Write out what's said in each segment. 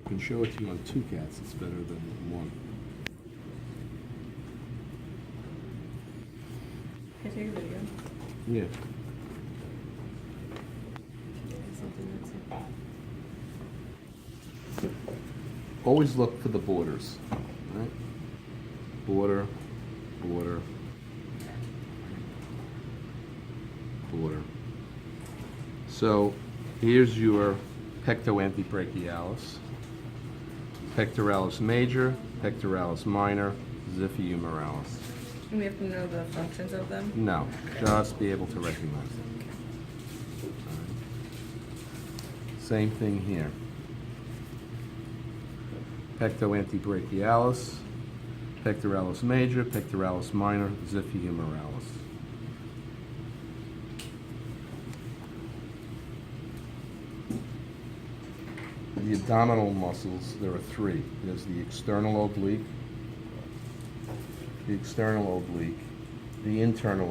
I can show it to you on two cats. It's better than one. Can I take a video? Yeah. Always look for the borders, right? Border, border, border. So here's your pectoantebrachialis, pectoralis major, pectoralis minor, xiphiumeralis. And we have to know the functions of them? No, just be able to recognize them. Same thing here. Pectoantebrachialis, pectoralis major, pectoralis minor, xiphiumeralis. The abdominal muscles, there are three. There's the external oblique, the internal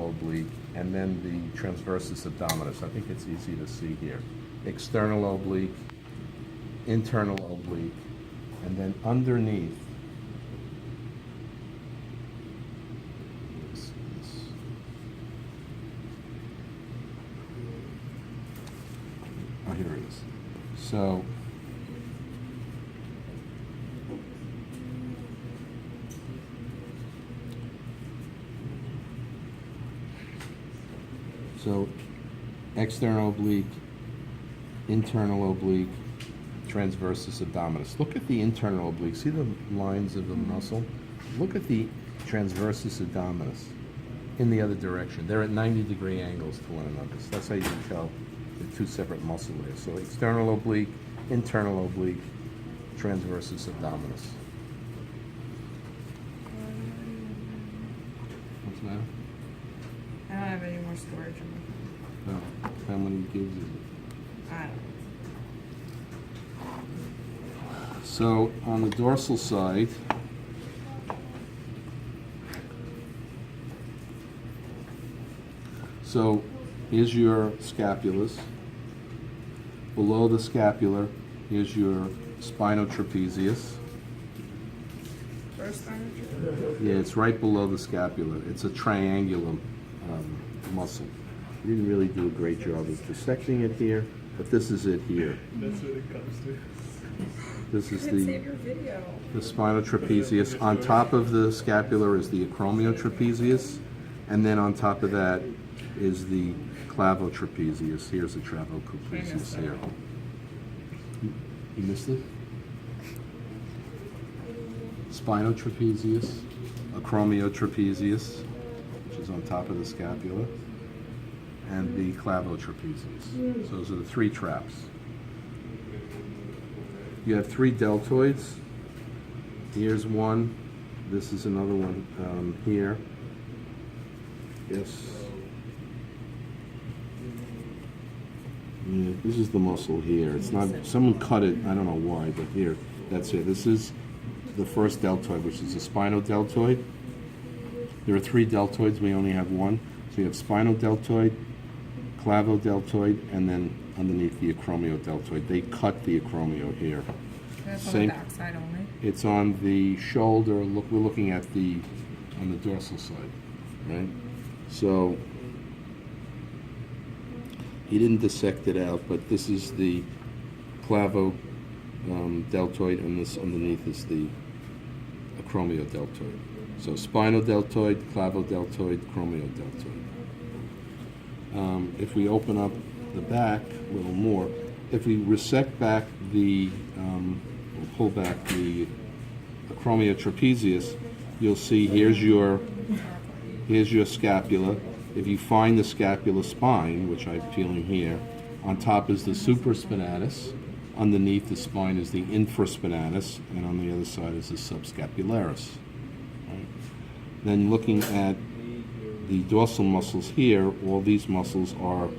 oblique, and then the transversus abdominis. I think it's easy to see here. External oblique, internal oblique, and then underneath is this. Oh, here it is. So external oblique, internal oblique, transversus abdominis. Look at the internal oblique. See the lines of the muscle? Look at the transversus abdominis in the other direction. They're at 90-degree angles to one another. So that's how you can tell the two separate muscle layers. So external oblique, internal oblique, transversus abdominis. What's that? I don't have any more storage in my No. How many gigs is it? I don't know. So on the dorsal side, so here's your scapulas. Below the scapular, here's your spinotrapezius. First time? Yeah, it's right below the scapula. It's a triangular muscle. You didn't really do a great job of dissecting it here, but this is it here. That's what it comes to. This is Save your video. the spinotrapezius. On top of the scapula is the Chromeo trapezius, and then on top of that is the clavotrapezius. Here's the travotrapezius here. You missed it? Spinotrapezius, a Chromeo trapezius, which is on top of the scapula, and the clavotrapezius. So those are the three traps. You have three deltoids. Here's one. This is another one here. Yes. Yeah, this is the muscle here. It's not, someone cut it, I don't know why, but here, that's it. This is the first deltoid, which is the spinal deltoid. There are three deltoids, we only have one. So you have spinal deltoid, clavodeltoid, and then underneath the acromio deltoid. They cut the acromio here. That's Same, on the back side only. it's on the shoulder. Look, we're looking at the on the dorsal side, right? So he didn't dissect it out, but this is the clavo deltoid, and this underneath is the acromio deltoid. So spinal deltoid, clavodeltoid, chromeo deltoid. If we open up the back a little more, if we resect back the, we'll pull back the acromeo trapezius, you'll see here's your scapula. If you find the scapular spine, which I'm feeling here, on top is the supraspinatus, underneath the spine is the infraspinatus, and on the other side is the subscapularis. Right? Then looking at the dorsal muscles here, all these muscles are,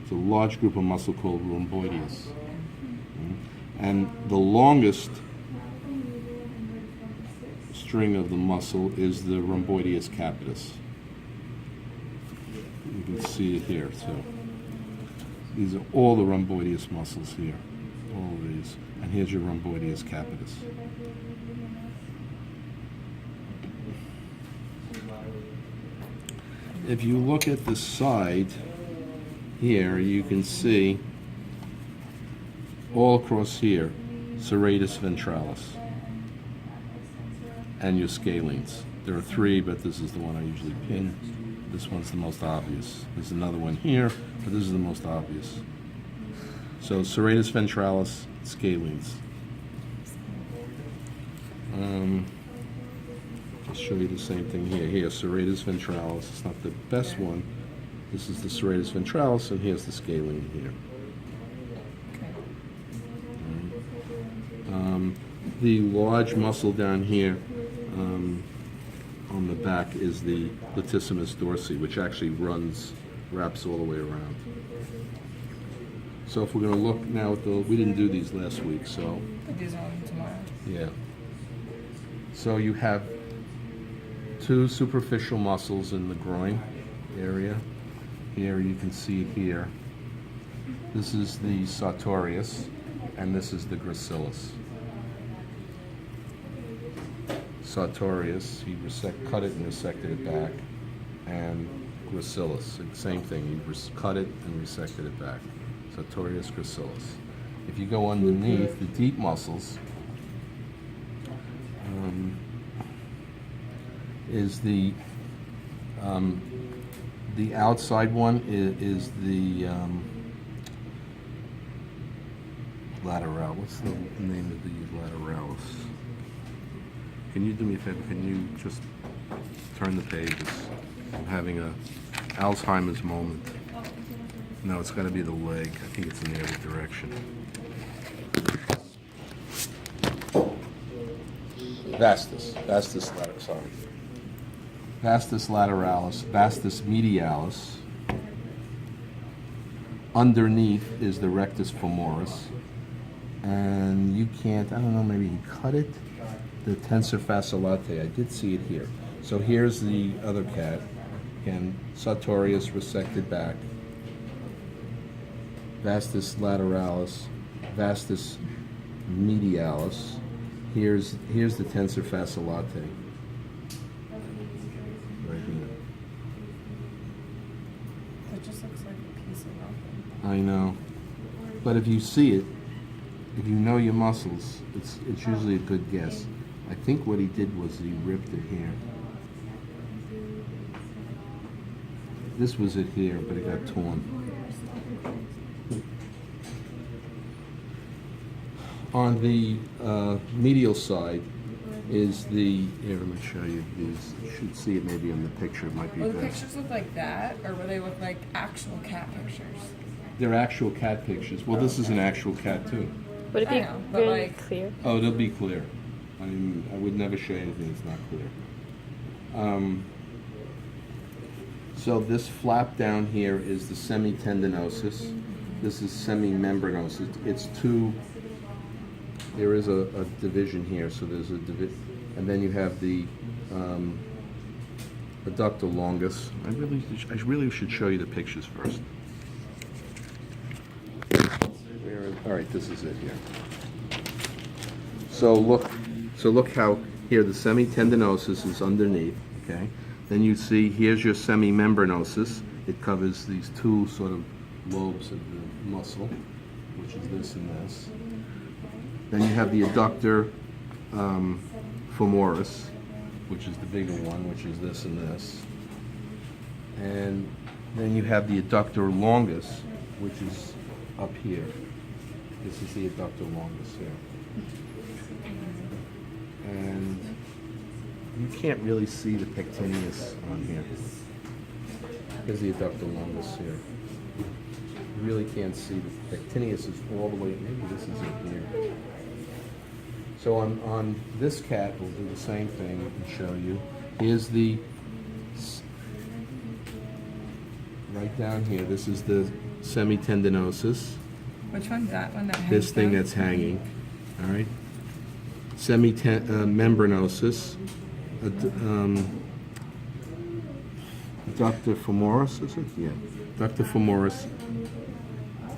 it's a large group of muscle called rhomboideus. And the longest string of the muscle is the rhomboideus capitis. You can see it here. So these are all the rhomboideus muscles here. all of these. And here's your rhomboideus capitis. If you look at the side here, you can see all across here, Serratus Ventralis and your scalenes. There are three, but this is the one I usually pin. This one's the most obvious. There's another one here, but this is the most obvious. So Serratus Ventralis, scalenes. I'll show you the same thing here. Here, Serratus Ventralis. It's not the best one. This is the Serratus Ventralis, and here's the scalene here. The large muscle down here on the back is the Latissimus Dorsi, which actually wraps all the way around. So if we're going to look now at we didn't do these last week, so. Put these on tomorrow. Yeah. So you have two superficial muscles in the groin area. Here you can see it here. This is the sartorius, and this is the gracilis. Sartorius, he cut it and resected it back, and gracilis, same thing, he cut it and resected it back. Sartorius, gracilis. If you go underneath the deep muscles, is the outside one is the lateral. What's the name of the lateralis? Can you do me a favor? Can you just turn the pages? I'm having a Alzheimer's moment. No, it's got to be the leg. I think it's in the other direction. Vastus lateralis. Sorry. Vastus lateralis, vastus medialis. Underneath is the rectus femoris, and you can't. I don't know. Maybe he cut it. The tensor fasciolate. I did see it here. So here's the other cat. Again, sartorius resected back. Vastus lateralis, vastus medialis. Here's the tensor fasciolate. Right here. It just looks like a piece of rock. I know. But if you see it, if you know your muscles, it's usually a good guess. I think what he did was he ripped it here. This was it here, but it got torn. On the medial side is the, here, let me show you these. You should see it maybe on the picture. It might be Will the best. pictures look like that, or will they look like actual cat pictures? They're actual cat pictures. Well, this is an actual cat too. Would it I be know, but really like- clear? Oh, it'll be clear. I mean, I would never show you anything that's not clear. So this flap down here is the semitendinosus. This is semimembranosus. It's two. There is a division here, so there's a division, and then you have the Adductor Longus. I really should show you the pictures first. All right, this is it here. So look how here the semitendinosus is underneath. Okay, then you see here's your semimembranosus. It covers these two sort of lobes of the muscle, which is this and this. Then you have the adductor femoris, which is the bigger one, which is this and this. And then you have the adductor longus, which is up here. This is the adductor longus here. And you can't really see the pectineus on here. Here's the adductor longus here. You really can't see the pectineus is all the way, maybe this is it here. So on this cat, we'll do the same thing and show you. Here's the, right down here, this is the semitendinosus. Which one's that one that hangs This thing down? that's hanging, all right? Membranosus, adductor femoris, is it? Yeah, adductor femoris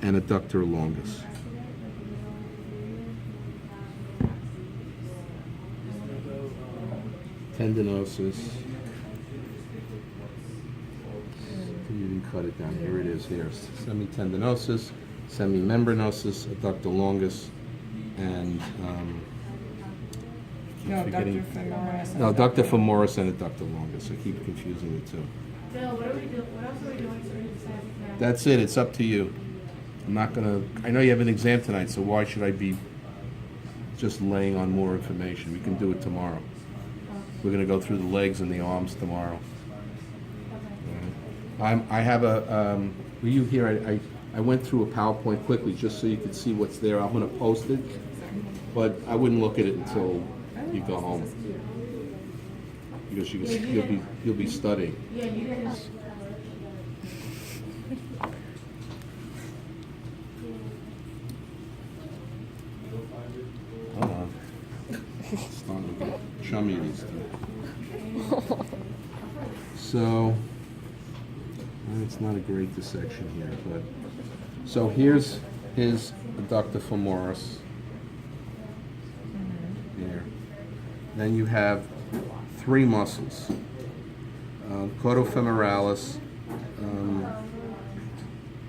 and adductor longus. Semitendinosus. You didn't cut it down. Here it is. Here, semitendinosus, semimembranosus, adductor longus, and No, Dr. Femoris. no, adductor femoris and adductor longus. I keep confusing the two. Bill, what are we doing? What else are we doing for you now? That's it. It's up to you. I'm not gonna. I know you have an exam tonight, so why should I be just laying on more information? We can do it tomorrow. We're gonna go through the legs and the arms tomorrow. I have a. Were you here? I went through a PowerPoint quickly just so you could see what's there. I'm gonna post it, but I wouldn't look at it until you go home because you'll be studying. Yeah, you can. Hold on. It's starting to get chummy these days. So, it's not a great dissection here, but so here's his adductor femoris. Here. Then you have three muscles: caudofemoralis,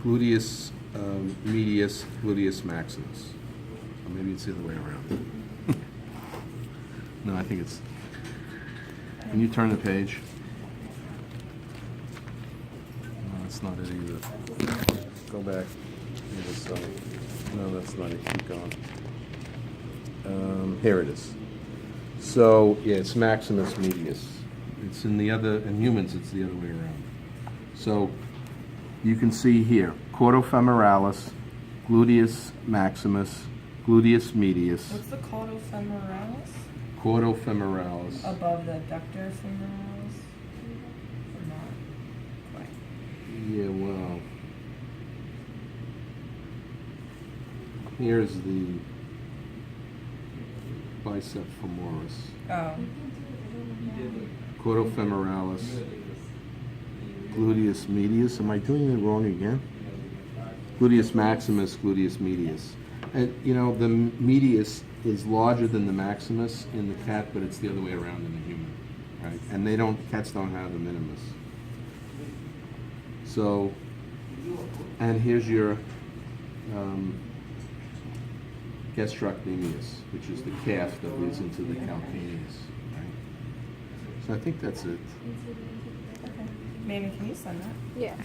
gluteus medius, gluteus maximus. Or maybe it's the other way around. No, I think it's. Can you turn the page? No, that's not it either. Go back. No, that's not it. Keep going. Here it is. So yeah, it's maximus medius. It's in humans. It's the other way around. So you can see here, caudofemoralis, gluteus maximus, gluteus medius, What's the caudofemoralis? caudofemoralis. Above the adductor femoralis? Or not? Quite. Yeah, well, here's the bicep femoris, Oh. caudofemoralis, gluteus medius. Am I doing it wrong again? Gluteus maximus, gluteus medius. And you know, the medius is larger than the maximus in the cat, but it's the other way around in the human, right? And cats don't have the minimus. So, and here's your gastrocnemius, which is the calf that leads into the calcaneus, right? So I think that's it. Okay. Mamie, can you send that? Yeah.